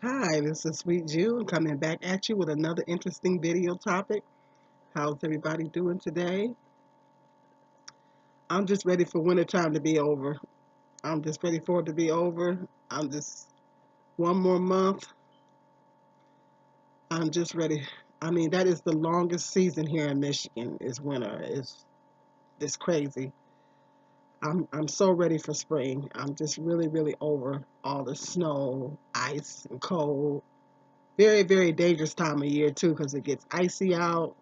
Hi, this is Sweet June coming back at you with another interesting video topic. How's everybody doing today? I'm just ready for wintertime to be over. I'm just ready for it to be over. I'm just one more month. I'm just ready. I mean, that is the longest season here in Michigan is winter. It's crazy. I'm so ready for spring. I'm just really over all the snow, ice, and cold. Very dangerous time of year too because it gets icy out.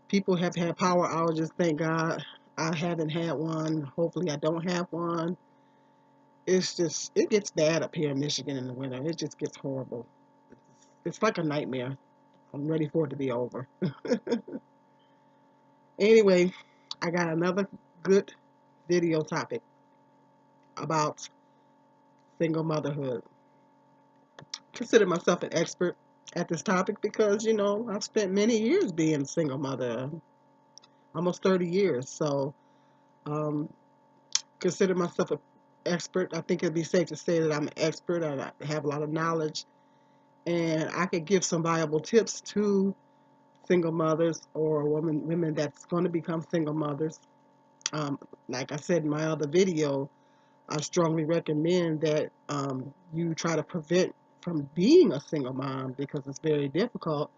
People have had power outages, thank God. I haven't had one. Hopefully, I don't have one. It gets bad up here in Michigan in the winter. It just gets horrible. It's like a nightmare. I'm ready for it to be over. Anyway, I got another good video topic about single motherhood. Consider myself an expert at this topic because, I've spent many years being a single mother, almost 30 years. So, um, consider myself an expert. I think it'd be safe to say that I'm an expert. I have a lot of knowledge, and I could give some viable tips to single mothers or women that's going to become single mothers. Um, like I said in my other video, I strongly recommend that you try to prevent from being a single mom because it's very difficult.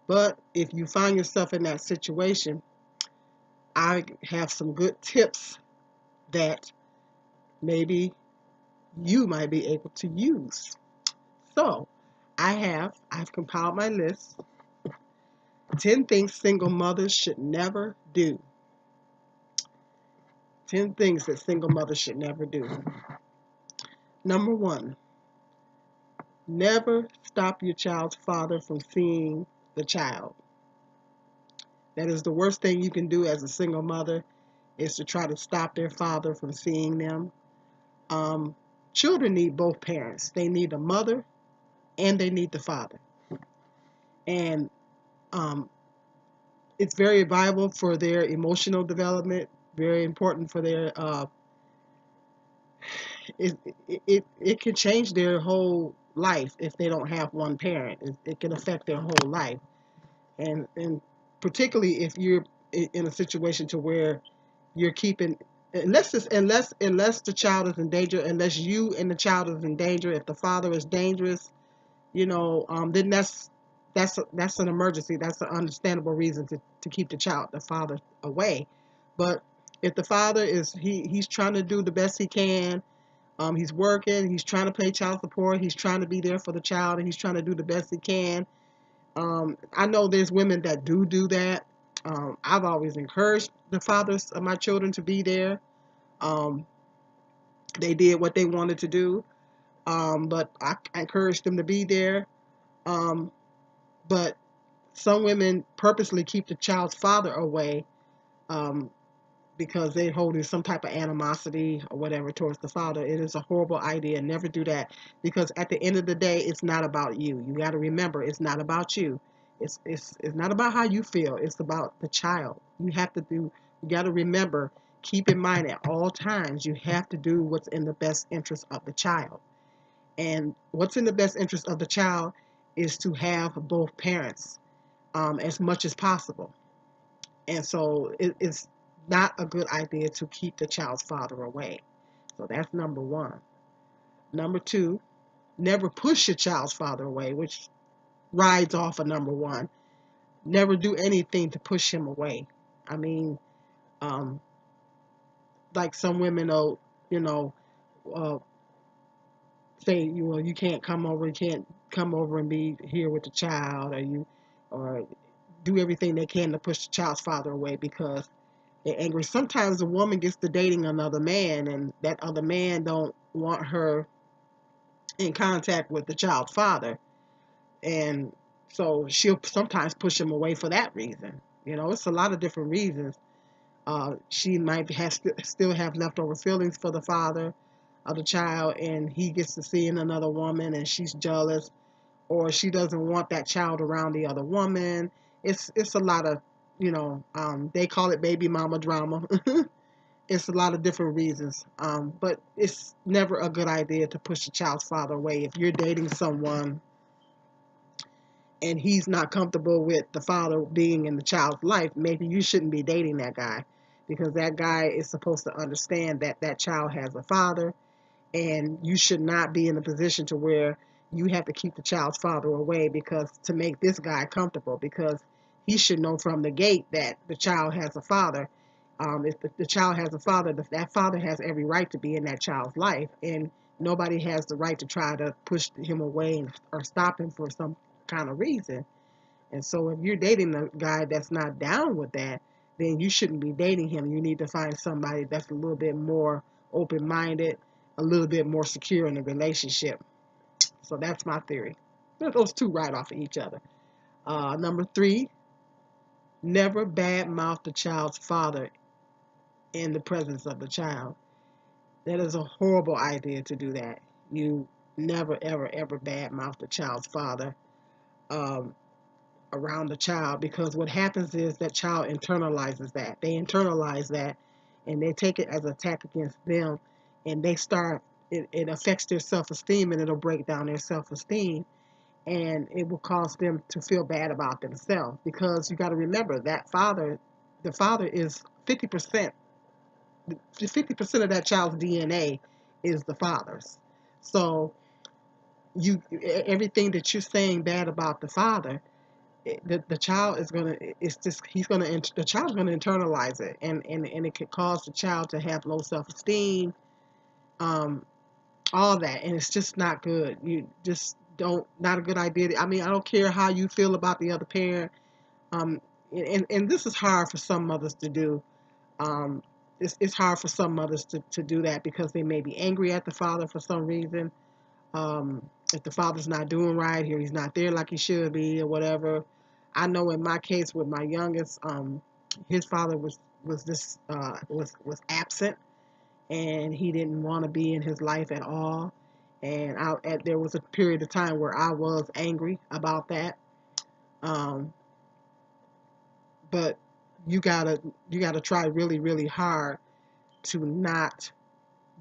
But if you find yourself in that situation, I have some good tips that maybe you might be able to use. So, I've compiled my list. 10 things single mothers should never do. 10 things that single mothers should never do. Number 1, never stop your child's father from seeing the child. That is the worst thing you can do as a single mother is to try to stop their father from seeing them. Um, Children need both parents. They need the mother and they need the father. And um, it's very viable for their emotional development, very important for their it can change their whole life if they don't have one parent. It can affect their whole life, and particularly if you're in a situation to where you're keeping unless the child is in danger, unless you and the child is in danger. If the father is dangerous, then that's an emergency. That's an understandable reason to keep the father away. But if the father he's trying to do the best he can, he's working, he's trying to pay child support, he's trying to be there for the child, and he's trying to do the best he can. I know there's women that do that. I've always encouraged the fathers of my children to be there. Um, they did what they wanted to do, but I encouraged them to be there. Um, but some women purposely keep the child's father away um, because they're holding some type of animosity or whatever towards the father. It is a horrible idea. Never do that because at the end of the day, it's not about you. You got to remember, it's not about you. It's not about how you feel. It's about the child. You got to remember, keep in mind at all times, you have to do what's in the best interest of the child. And what's in the best interest of the child is to have both parents as much as possible. And so it's not a good idea to keep the child's father away. So that's number one. Number two, never push your child's father away, which rides off of number one. Never do anything to push him away. I mean, um, like some women will, you know, uh, say you can't come over, you can't come over and be here with the child, or do everything they can to push the child's father away because they're angry. Sometimes a woman gets to dating another man, and that other man don't want her in contact with the child's father, and so she'll sometimes push him away for that reason. It's a lot of different reasons. She might still have leftover feelings for the father of the child, and he gets to seeing another woman, and she's jealous, or she doesn't want that child around the other woman. It's a lot of they call it baby mama drama. it's a lot of different reasons. But it's never a good idea to push the child's father away. If you're dating someone and he's not comfortable with the father being in the child's life, maybe you shouldn't be dating that guy, because that guy is supposed to understand that that child has a father, and you should not be in a position to where you have to keep the child's father away because to make this guy comfortable, because he should know from the gate that the child has a father. If the child has a father, that father has every right to be in that child's life, and nobody has the right to try to push him away or stop him for some kind of reason. And so if you're dating a guy that's not down with that, then you shouldn't be dating him. You need to find somebody that's a little bit more open-minded, a little bit more secure in the relationship. So that's my theory. Those two right off of each other. Number three, never badmouth the child's father in the presence of the child. That is a horrible idea to do that. You never, ever, ever badmouth the child's father um, around the child, because what happens is that child internalizes that. They internalize that and they take it as an attack against them, and they start, it affects their self-esteem, and it'll break down their self-esteem, and it will cause them to feel bad about themselves, because you got to remember that the father is 50%, 50% of that child's DNA is the father's. So you, everything that you're saying bad about the father, the child is gonna, it's just, he's gonna, the child's gonna internalize it, and it could cause the child to have low self-esteem, um all that, and it's just not good. You just don't, not a good idea. I mean, I don't care how you feel about the other parent, um and this is hard for some mothers to do. um it's hard for some mothers to do that, because they may be angry at the father for some reason. If the father's not doing right here, he's not there like he should be, or whatever. I know in my case with my youngest, his father was absent, and he didn't want to be in his life at all. And there was a period of time where I was angry about that. Um, but you gotta try really, really hard to not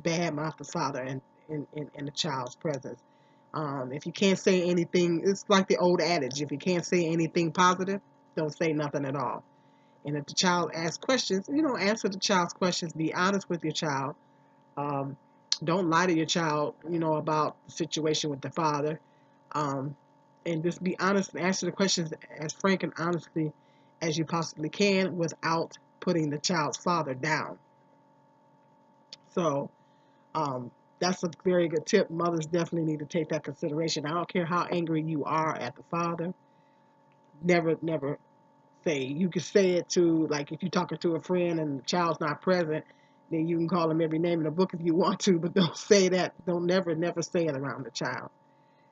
badmouth the father in the child's presence. If you can't say anything, it's like the old adage: if you can't say anything positive, don't say nothing at all. And if the child asks questions, answer the child's questions. Be honest with your child. Um, don't lie to your child, about the situation with the father. Um, and just be honest and answer the questions as frank and honestly as you possibly can, without putting the child's father down. So that's a very good tip. Mothers definitely need to take that consideration. I don't care how angry you are at the father. Never, never say. You can say it to, like, if you're talking to a friend and the child's not present, then you can call them every name in the book if you want to, but don't say that. Don't, never, never say it around the child.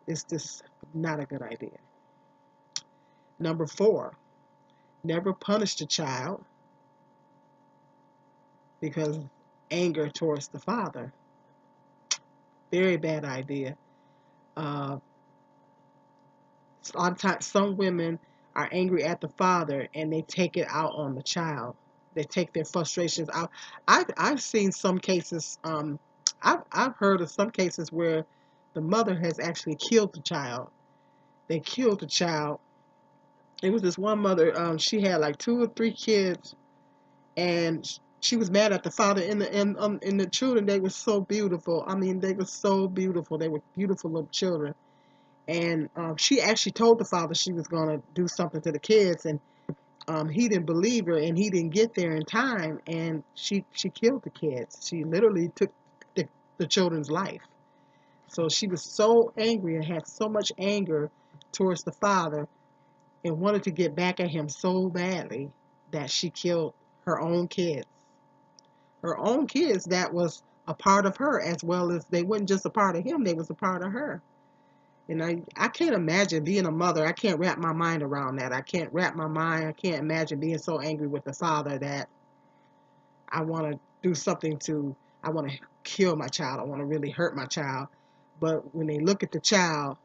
It's just not a good idea. Number four, never punish the child because anger towards the father. Very bad idea. Uh, a lot of times, some women are angry at the father and they take it out on the child. They take their frustrations out. I've seen some cases. I've heard of some cases where the mother has actually killed the child. They killed the child. It was this one mother. She had like two or three kids, and she was mad at the father. And the children, they were so beautiful. I mean, they were so beautiful. They were beautiful little children. And she actually told the father she was going to do something to the kids, and he didn't believe her, and he didn't get there in time, and she killed the kids. She literally took the children's life. So she was so angry and had so much anger towards the father and wanted to get back at him so badly that she killed her own kids. Her own kids that was a part of her, as well as they weren't just a part of him, they was a part of her. And I can't imagine being a mother. I can't wrap my mind around that. I can't wrap my mind. I can't imagine being so angry with the father that I want to do something to, I want to kill my child. I want to really hurt my child. But when they look at the child,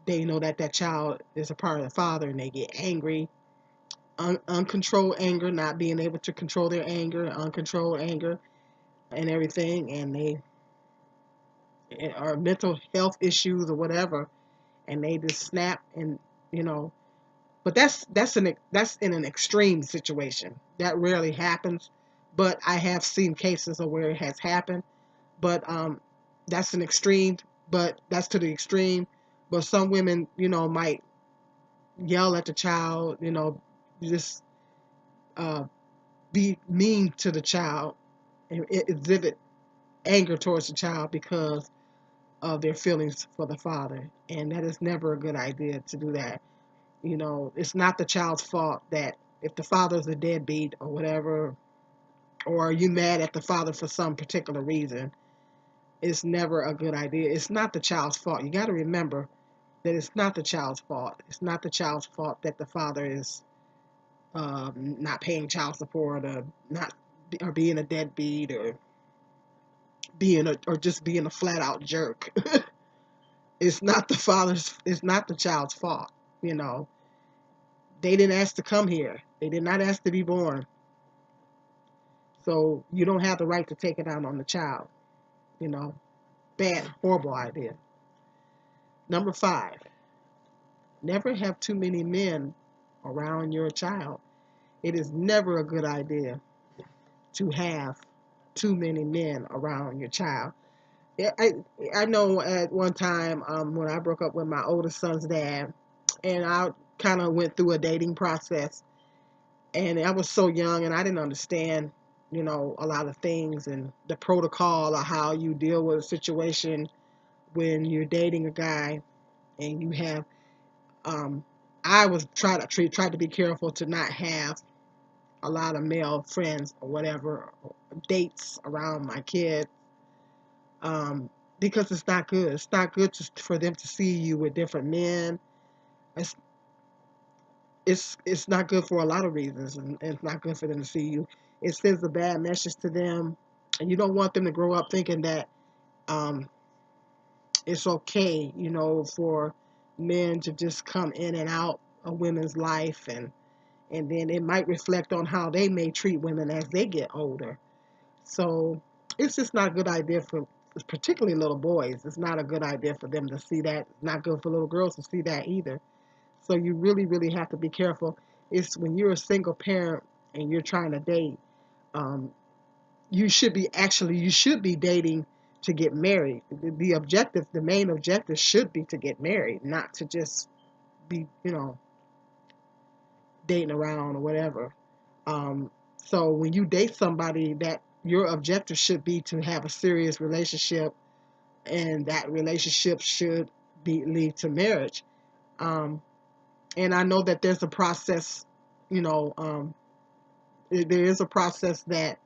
they know that that child is a part of the father, and they get angry. uncontrolled anger, not being able to control their anger, uncontrolled anger, and everything, and they are mental health issues or whatever, and they just snap and you know. But that's in an extreme situation. That rarely happens, but I have seen cases of where it has happened. But that's an extreme. But that's to the extreme. But some women, might yell at the child, just uh, be mean to the child and exhibit anger towards the child because of their feelings for the father. And that is never a good idea to do that. It's not the child's fault that if the father's a deadbeat or whatever, or are you mad at the father for some particular reason, it's never a good idea. It's not the child's fault. You got to remember that it's not the child's fault. It's not the child's fault that the father is not paying child support or not or being a deadbeat or or just being a flat out jerk. It's not the child's fault. You know, they didn't ask to come here. They did not ask to be born. So you don't have the right to take it out on the child. You know, bad, horrible idea. Number 5, never have too many men around your child. It is never a good idea to have too many men around your child. I know at one time when I broke up with my oldest son's dad, and I kind of went through a dating process, and I was so young and I didn't understand, a lot of things and the protocol of how you deal with a situation when you're dating a guy and you have. Um, I was tried to be careful to not have a lot of male friends or whatever dates around my kids, um, because it's not good. It's not good for them to see you with different men. It's it's not good for a lot of reasons, and it's not good for them to see you. It sends a bad message to them, and you don't want them to grow up thinking that um, it's okay, for men to just come in and out of women's life, and then it might reflect on how they may treat women as they get older. So it's just not a good idea for particularly little boys. It's not a good idea for them to see that. It's not good for little girls to see that either. So you really, really have to be careful. It's when you're a single parent and you're trying to date, um, you should be dating to get married. The main objective should be to get married, not to just be, dating around or whatever. Um, so when you date somebody, that your objective should be to have a serious relationship, and that relationship should be lead to marriage. Um, and I know that there's a process, you know, um, there is a process that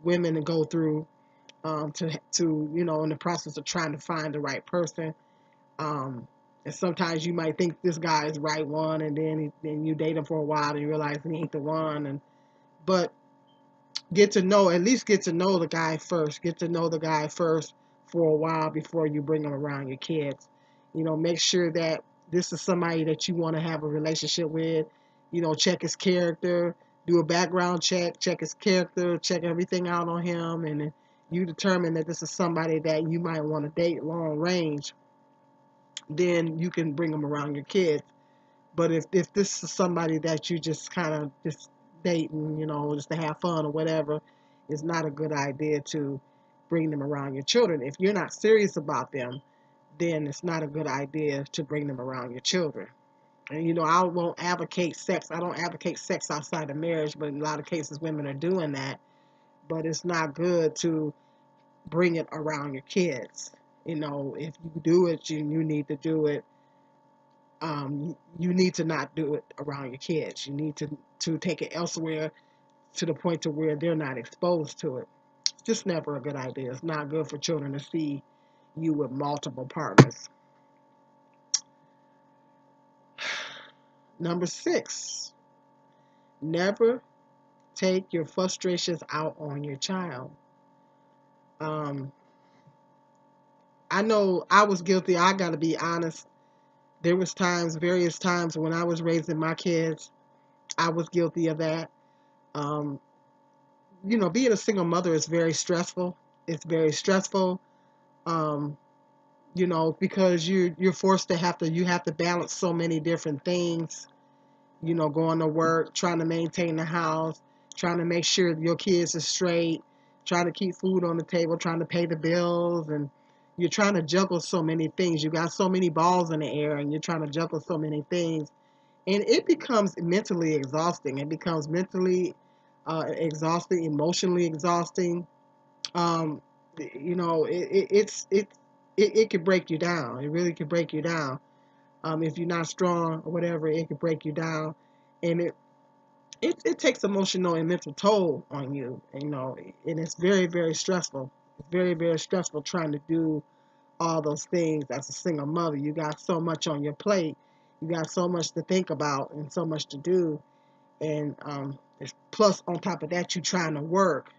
women go through in the process of trying to find the right person. Um, and sometimes you might think this guy is the right one, and then you date him for a while and you realize he ain't the one. And but at least get to know the guy first. Get to know the guy first for a while before you bring him around your kids. Make sure that this is somebody that you want to have a relationship with. Check his character, do a background check his character, check everything out on him, and then you determine that this is somebody that you might want to date long range, then you can bring them around your kids. But if this is somebody that you just kind of just dating, just to have fun or whatever, it's not a good idea to bring them around your children. If you're not serious about them, then it's not a good idea to bring them around your children. And I won't advocate sex. I don't advocate sex outside of marriage, but in a lot of cases women are doing that. But it's not good to bring it around your kids. If you do it, you need to do it, you need to not do it around your kids. You need to take it elsewhere to the point to where they're not exposed to it. It's just never a good idea. It's not good for children to see you with multiple partners. Number 6, never take your frustrations out on your child. Um, I know I was guilty. I got to be honest. There was various times when I was raising my kids, I was guilty of that. Um, being a single mother is very stressful. It's very stressful. Um, because you're forced to you have to balance so many different things. Going to work, trying to maintain the house, trying to make sure your kids are straight, trying to keep food on the table, trying to pay the bills, and you're trying to juggle so many things. You got so many balls in the air, and you're trying to juggle so many things, and it becomes mentally exhausting. It becomes mentally exhausting, emotionally exhausting. Um, it could break you down. It really could break you down. If you're not strong or whatever, it could break you down, and it takes emotional and mental toll on you. And it's very, very stressful. It's very, very stressful trying to do all those things as a single mother. You got so much on your plate. You got so much to think about and so much to do. And plus, on top of that, you trying to work.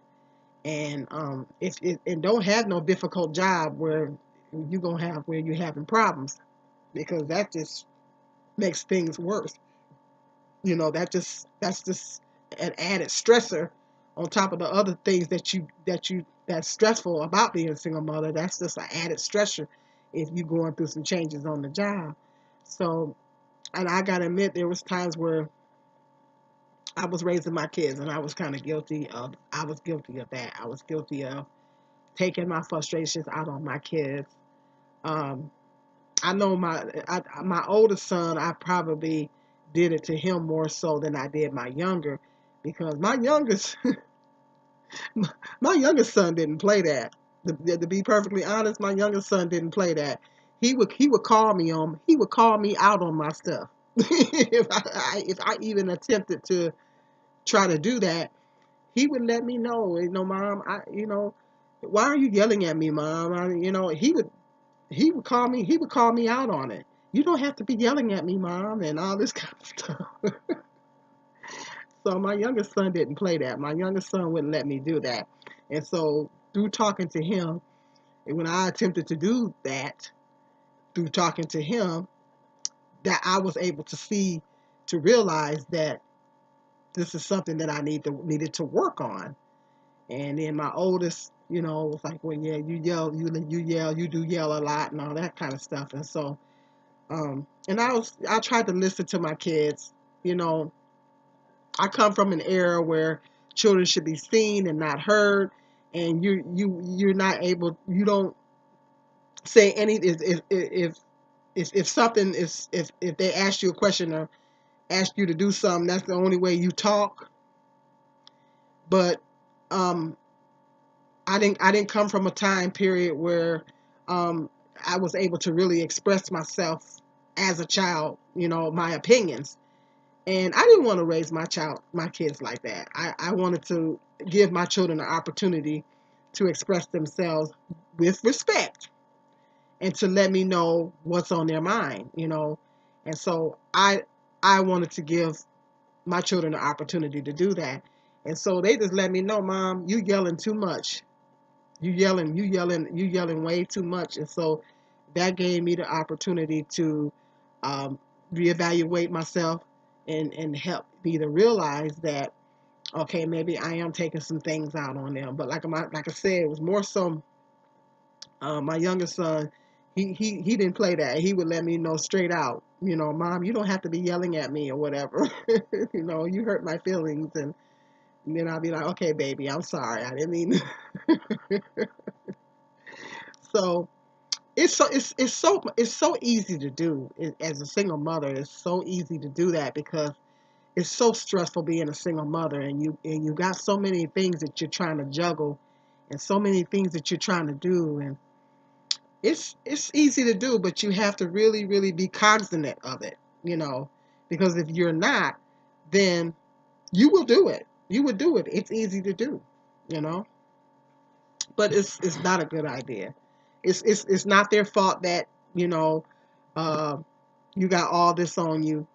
And if it, and don't have no difficult job where you're having problems, because that just makes things worse. That's just an added stressor on top of the other things that's stressful about being a single mother. That's just an added stressor if you're going through some changes on the job. So, and I gotta admit, there was times where I was raising my kids, and I was guilty of that. I was guilty of taking my frustrations out on my kids. Um, I know my oldest son, I probably did it to him more so than I did my younger, because my youngest son didn't play that. To be perfectly honest, my youngest son didn't play that. He would call me out on my stuff. If I even attempted to try to do that, he would let me know. Mom, why are you yelling at me, Mom? He would call me out on it. You don't have to be yelling at me, Mom, and all this kind of stuff. So my youngest son didn't play that. My youngest son wouldn't let me do that. And so through talking to him, and when I attempted to do that, through talking to him, that I was able to realize that this is something that I needed to work on. And then my oldest, was like, well, yeah, you do yell a lot and all that kind of stuff. And so, and I tried to listen to my kids. You know, I come from an era where children should be seen and not heard, and you're not able, you don't say any if something is if they ask you a question or ask you to do something, that's the only way you talk. But um, I didn't come from a time period where um, I was able to really express myself as a child, my opinions. And I didn't want to raise my kids like that. I wanted to give my children an opportunity to express themselves with respect and to let me know what's on their mind. And so I wanted to give my children an opportunity to do that. And so they just let me know, Mom, you yelling too much. You yelling way too much. And so that gave me the opportunity to um, reevaluate myself and help me to realize that, okay, maybe I am taking some things out on them. But like I said, it was more so my youngest son. He didn't play that. He would let me know straight out. Mom, you don't have to be yelling at me or whatever. You hurt my feelings, and then I'll be like, okay, baby, I'm sorry. I didn't mean. So it's so easy to do as a single mother. It's so easy to do that because it's so stressful being a single mother, and you got so many things that you're trying to juggle, and so many things that you're trying to do, and it's easy to do, but you have to really, really be cognizant of it, because if you're not, then you will do it. You would do it. It's easy to do, you know, but it's not a good idea. It's not their fault that you know uh, you got all this on you.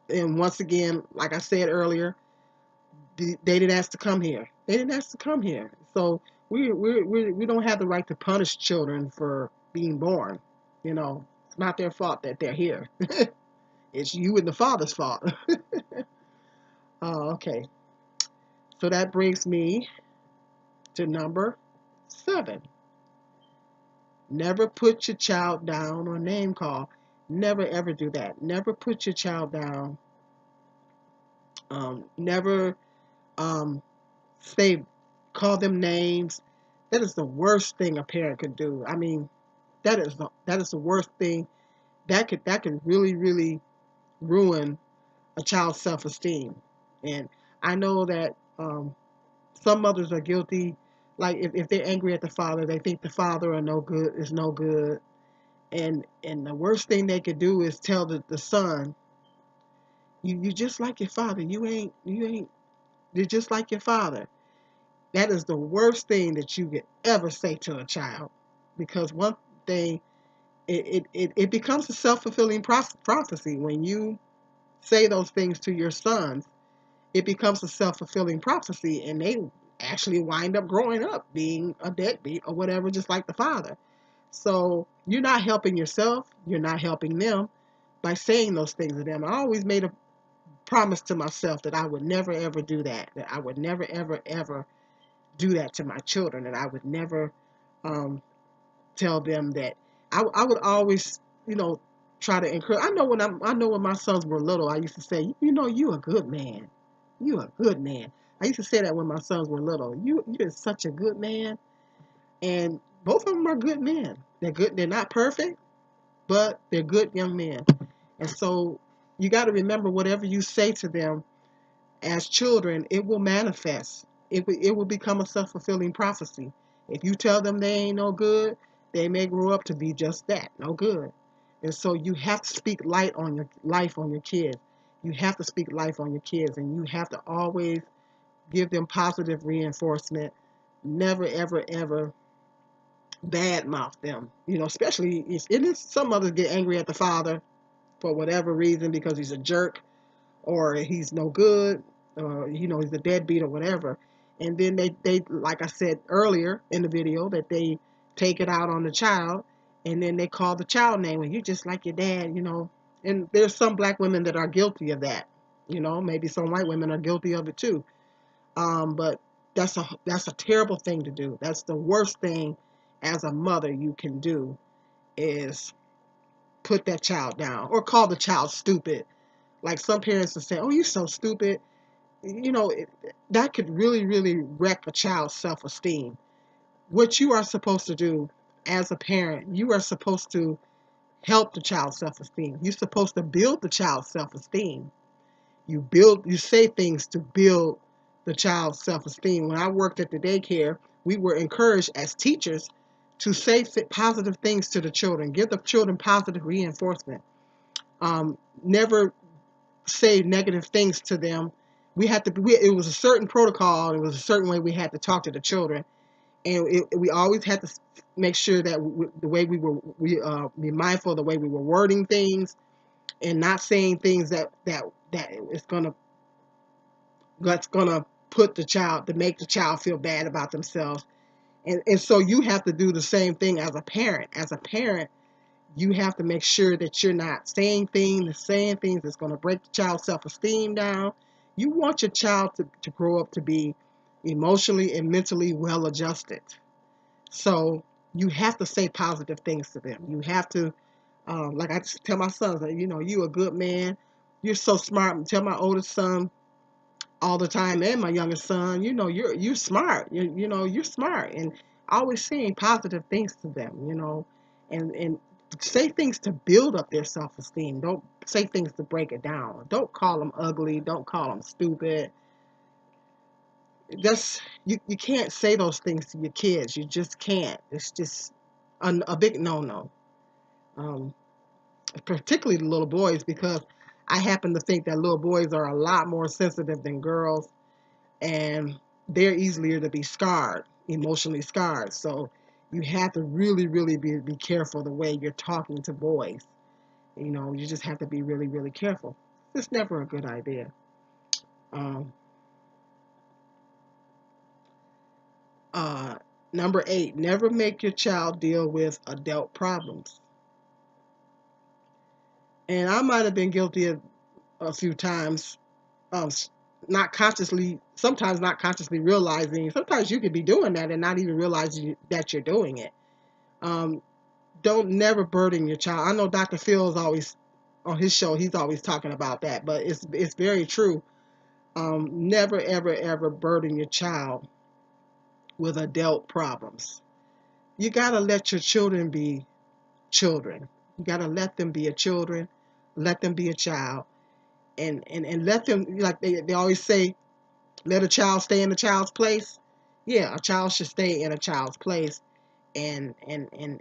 And once again, like I said earlier, they didn't ask to come here. They didn't ask to come here. So we don't have the right to punish children for being born. It's not their fault that they're here. It's you and the father's fault. Okay, so that brings me to number 7. Never put your child down or name call. Never ever do that. Never put your child down. Never um, say, call them names. That is the worst thing a parent could do. I mean, that is the worst thing. That could really really ruin a child's self-esteem. And I know that some mothers are guilty. Like if they're angry at the father, they think the father is no good. And the worst thing they could do is tell the son, you just like your father. You ain't you're just like your father. That is the worst thing that you could ever say to a child. Because one thing, it becomes a self-fulfilling prophecy. When you say those things to your sons, it becomes a self-fulfilling prophecy, and they actually wind up growing up being a deadbeat or whatever, just like the father. So you're not helping yourself, you're not helping them by saying those things to them. I always made a promise to myself that I would never ever do that, that I would never ever ever do that to my children, that I would never um, tell them that. I would always, try to encourage. I know when my sons were little, I used to say, you a good man. You a good man. I used to say that when my sons were little. You're such a good man. And both of them are good men. They're good. They're not perfect, but they're good young men. And so you got to remember, whatever you say to them as children, it will manifest. It will become a self-fulfilling prophecy. If you tell them they ain't no good, they may grow up to be just that, no good. And so you have to speak life on your kids. You have to speak life on your kids, and you have to always give them positive reinforcement. Never, ever, ever badmouth them. Especially if it is, some mothers get angry at the father for whatever reason, because he's a jerk or he's no good, or he's a deadbeat or whatever. And then they like I said earlier in the video, that they take it out on the child, and then they call the child name, and you're just like your dad. And there's some black women that are guilty of that. Maybe some white women are guilty of it too. But that's a terrible thing to do. That's the worst thing as a mother you can do, is put that child down or call the child stupid. Like some parents will say, "Oh, you're so stupid." That could really, really wreck a child's self-esteem. What you are supposed to do as a parent, you are supposed to help the child's self-esteem. You're supposed to build the child's self-esteem. You say things to build the child's self-esteem. When I worked at the daycare, we were encouraged as teachers to say positive things to the children, give the children positive reinforcement. Never say negative things to them. It was a certain protocol. It was a certain way we had to talk to the children, and we always had to make sure that the way we be mindful of the way we were wording things, and not saying things that is gonna put the child, to make the child feel bad about themselves. And so you have to do the same thing as a parent. As a parent, you have to make sure that you're not saying things that's going to break the child's self-esteem down. You want your child to grow up to be emotionally and mentally well adjusted. So you have to say positive things to them. You have to, like I just tell my sons, you a good man. You're so smart. Tell my oldest son all the time, and my youngest son, you're smart. You're smart, and always saying positive things to them. And say things to build up their self-esteem. Don't say things to break it down. Don't call them ugly. Don't call them stupid. You can't say those things to your kids. You just can't. It's just a big no-no. Um, Particularly the little boys, because I happen to think that little boys are a lot more sensitive than girls, and they're easier to be scarred, emotionally scarred. So you have to really, really be careful the way you're talking to boys. You just have to be really, really careful. It's never a good idea. Um, uh, Number 8, never make your child deal with adult problems. And I might have been guilty of a few times, um, not consciously, sometimes not consciously realizing. Sometimes you could be doing that and not even realizing that you're doing it. Um, don't never burden your child. I know Dr. Phil is always on his show. He's always talking about that, but it's very true. Never ever ever burden your child with adult problems. You gotta let your children be children. You gotta let them be a children. Let them be a child, and let them, like they always say, let a child stay in a child's place. Yeah, a child should stay in a child's place, and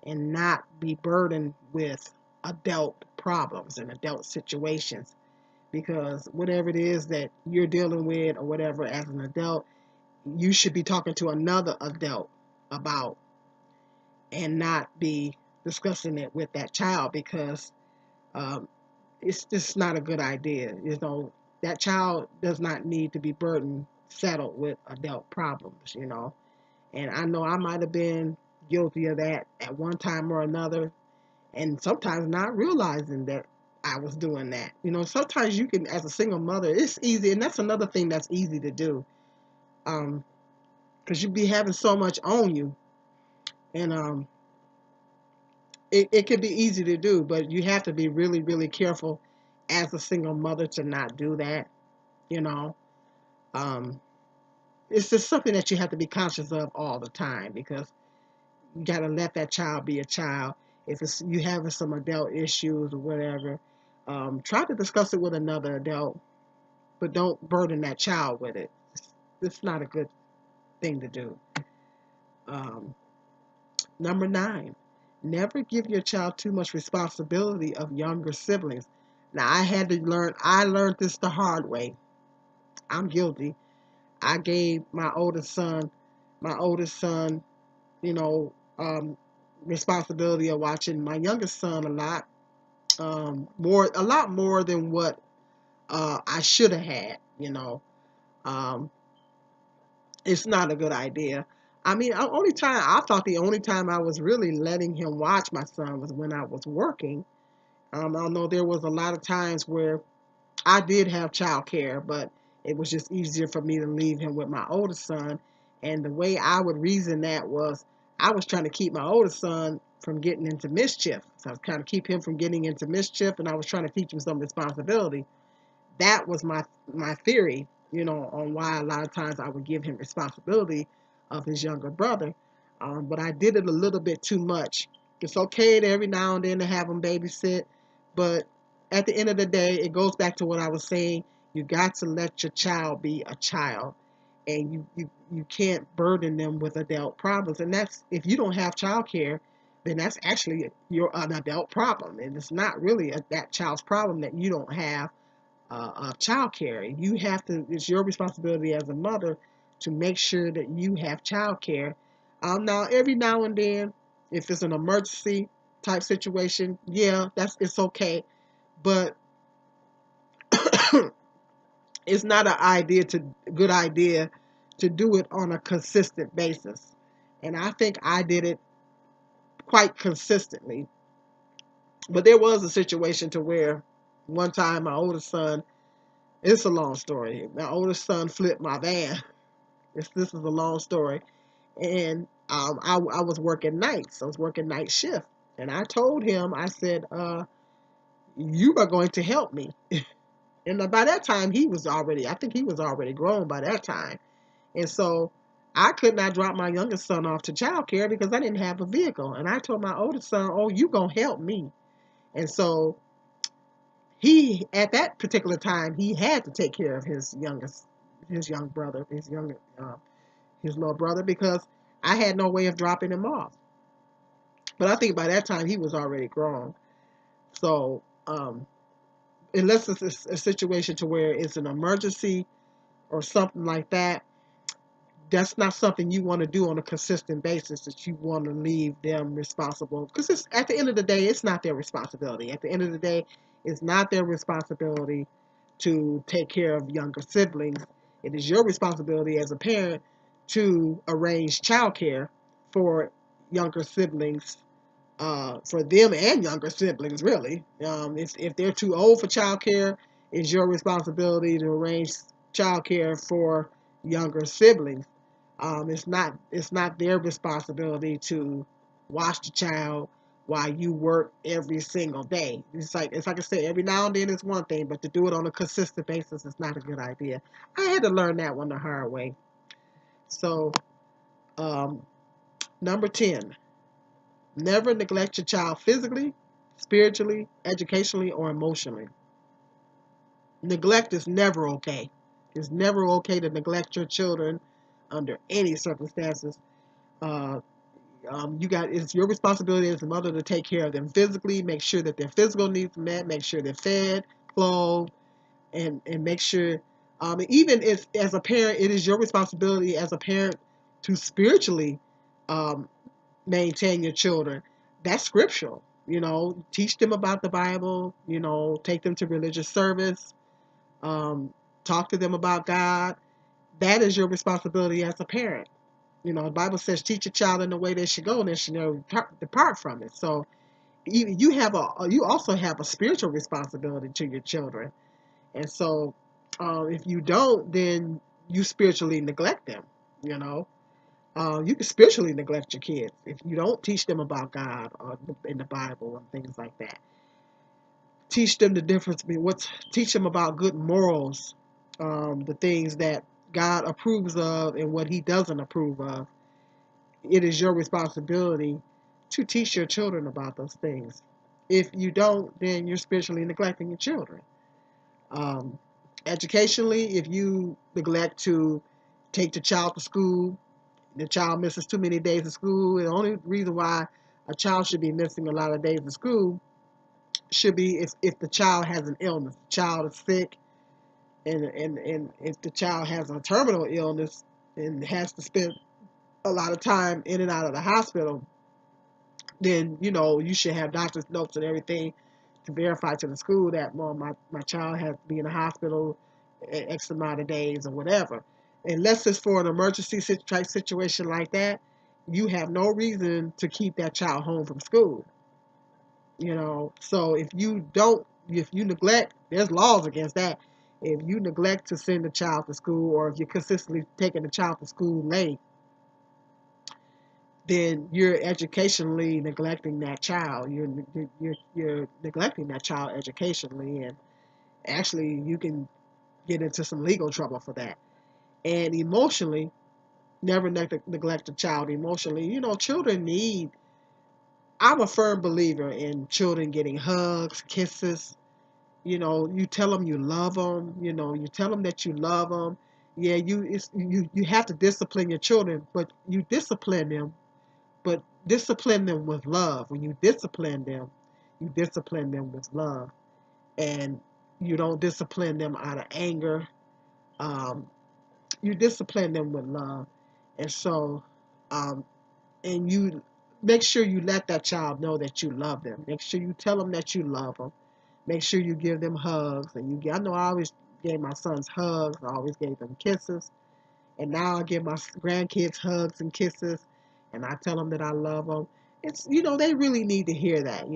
not be burdened with adult problems and adult situations, because whatever it is that you're dealing with or whatever as an adult, you should be talking to another adult about, and not be discussing it with that child, because um, it's just not a good idea. That child does not need to be burdened, settled with adult problems. And I know I might have been guilty of that at one time or another, and sometimes not realizing that I was doing that. Sometimes you can, as a single mother, it's easy, and that's another thing that's easy to do, because you be having so much on you, and it can be easy to do, but you have to be really, really careful as a single mother to not do that. You know, um, it's just something that you have to be conscious of all the time, because you got to let that child be a child. If it's you having some adult issues or whatever, try to discuss it with another adult, but don't burden that child with it. It's not a good thing to do. Um, Number 9, never give your child too much responsibility of younger siblings. Now, I learned this the hard way. I'm guilty. I gave my oldest son, you know, responsibility of watching my youngest son a lot, a lot more than what I should have had. Um, it's not a good idea. I mean, I thought the only time I was really letting him watch my son was when I was working. I know there was a lot of times where I did have child care, but it was just easier for me to leave him with my oldest son. And the way I would reason that was I was trying to keep my oldest son from getting into mischief. So I was trying to keep him from getting into mischief, and I was trying to teach him some responsibility. That was my theory, on why a lot of times I would give him responsibility of his younger brother. But I did it a little bit too much. It's okay to every now and then to have him babysit, but at the end of the day, it goes back to what I was saying. You got to let your child be a child, and you can't burden them with adult problems. And that's, if you don't have child care, then that's actually an adult problem, and it's not really that child's problem that you don't have child care. You have to. It's your responsibility as a mother to make sure that you have child care. Now, every now and then, if it's an emergency type situation, yeah, it's okay, but it's not a good idea to do it on a consistent basis. And I think I did it quite consistently. But there was a situation to where one time my oldest son, it's a long story. My oldest son flipped my van. This is a long story. And I was working nights. I was working night shift. And I told him, I said, you are going to help me. And by that time, I think he was already grown by that time. And so I could not drop my youngest son off to childcare because I didn't have a vehicle. And I told my oldest son, oh, you going to help me. And so at that particular time, he had to take care of his young brother, his little brother, because I had no way of dropping him off. But I think by that time he was already grown. So unless it's a situation to where it's an emergency or something like that, that's not something you want to do on a consistent basis. That you want to leave them responsible, because it's, at the end of the day, it's not their responsibility. At the end of the day, it's not their responsibility to take care of younger siblings. It is your responsibility as a parent to arrange childcare for younger siblings, for them and younger siblings, really. If they're too old for childcare, it's your responsibility to arrange child care for younger siblings. It's not their responsibility to watch the child while you work every single day. It's like I said, every now and then is one thing, but to do it on a consistent basis is not a good idea. I had to learn that one the hard way. So, um, number 10, never neglect your child physically, spiritually, educationally, or emotionally. Neglect is never okay. It's never okay to neglect your children under any circumstances. Uh, it's your responsibility as a mother to take care of them physically, make sure that their physical needs are met, make sure they're fed, clothed, and make sure. Even if as a parent, it is your responsibility as a parent to spiritually um, maintain your children. That's scriptural. Teach them about the Bible. Take them to religious service. Um, Talk to them about God. That is your responsibility as a parent. The Bible says, "Teach a child in the way they should go, and they should never depart from it." So you also have a spiritual responsibility to your children, and so if you don't, then you spiritually neglect them. You know, you can spiritually neglect your kids if you don't teach them about God or in the Bible and things like that. Teach them the difference between teach them about good morals, the things that God approves of and what He doesn't approve of. It is your responsibility to teach your children about those things. If you don't, then you're spiritually neglecting your children. Um, Educationally, if you neglect to take the child to school, the child misses too many days of school. And the only reason why a child should be missing a lot of days of school should be if the child has an illness. The child is sick, and if the child has a terminal illness and has to spend a lot of time in and out of the hospital, then you should have doctor's notes and everything to verify to the school that, well, my child has to be in the hospital X amount of days or whatever. Unless it's for an emergency type situation like that, you have no reason to keep that child home from school. So if you neglect, there's laws against that. If you neglect to send a child to school, or if you're consistently taking the child to school late, then you're educationally neglecting that child. You're neglecting that child educationally, and actually you can get into some legal trouble for that. And emotionally, never neglect a child emotionally. Children need. I'm a firm believer in children getting hugs, kisses. You tell them you love them. You tell them that you love them. Yeah, you have to discipline your children, but you discipline them with love. When you discipline them with love, and you don't discipline them out of anger. Um, you discipline them with love, and so, um, and you make sure you let that child know that you love them. Make sure you tell them that you love them. Make sure you give them hugs, and I know I always gave my sons hugs. I always gave them kisses. And now I give my grandkids hugs and kisses, and I tell them that I love them. They really need to hear that.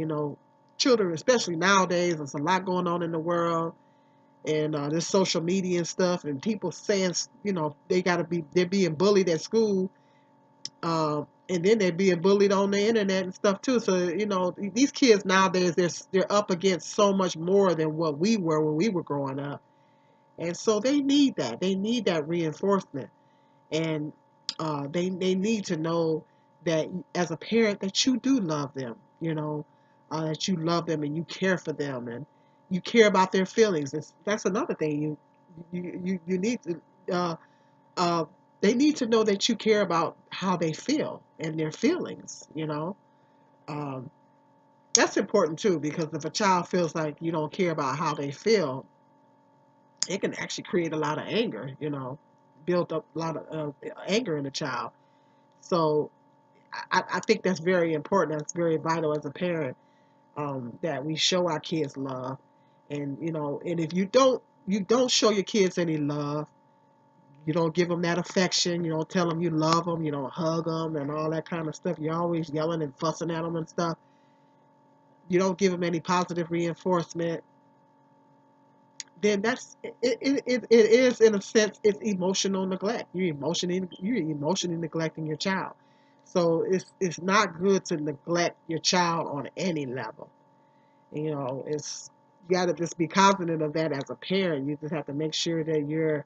Children, especially nowadays, there's a lot going on in the world, and this social media and stuff, and people saying, they're being bullied at school, and then they're being bullied on the internet and stuff too. So these kids nowadays, they're up against so much more than what we were when we were growing up, and so they need that. They need that reinforcement. And they need to know that as a parent that you do love them, that you love them and you care for them and you care about their feelings. That's another thing you need to. Uh, they need to know that you care about how they feel and their feelings. Um, that's important too, because if a child feels like you don't care about how they feel, it can actually create a lot of anger. Build up a lot of anger in a child. So I think that's very important. That's very vital as a parent, that we show our kids love, and if you don't show your kids any love, you don't give them that affection, you don't tell them you love them, you don't hug them and all that kind of stuff. You're always yelling and fussing at them and stuff. You don't give them any positive reinforcement. then it is, in a sense, it's emotional neglect. You're emotionally neglecting your child. So it's not good to neglect your child on any level. It's you got to just be confident of that as a parent. You just have to make sure that you're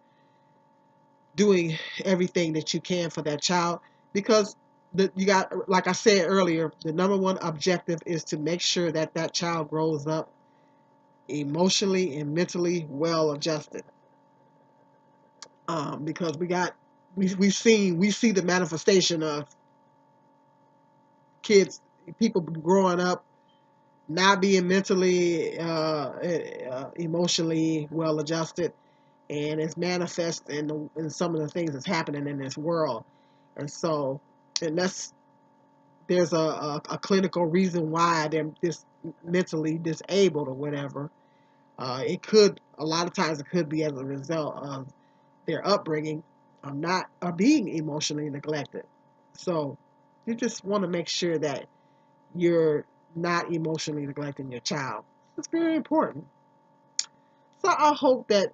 doing everything that you can for that child, because you got, like I said earlier, the number one objective is to make sure that that child grows up emotionally and mentally well adjusted. Because we see the manifestation of kids, people growing up not being mentally, emotionally well adjusted, and it's manifest in some of the things that's happening in this world. And so, unless there's a clinical reason why they're mentally disabled or whatever, it could, a lot of times it could be as a result of their upbringing, not being emotionally neglected. So you just want to make sure that you're not emotionally neglecting your child. It's very important. So I hope that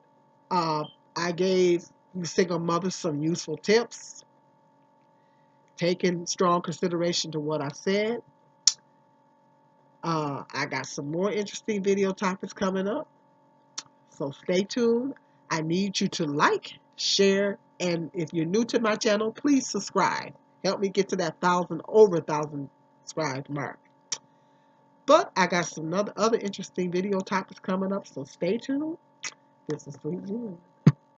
uh, I gave you single mothers some useful tips, taking strong consideration to what I said. I got some more interesting video topics coming up, so stay tuned. I need you to like, share, and if you're new to my channel, please subscribe. Help me get to that over 1,000 subscribed mark. But I got some other interesting video topics coming up, so stay tuned. This is Sweet June.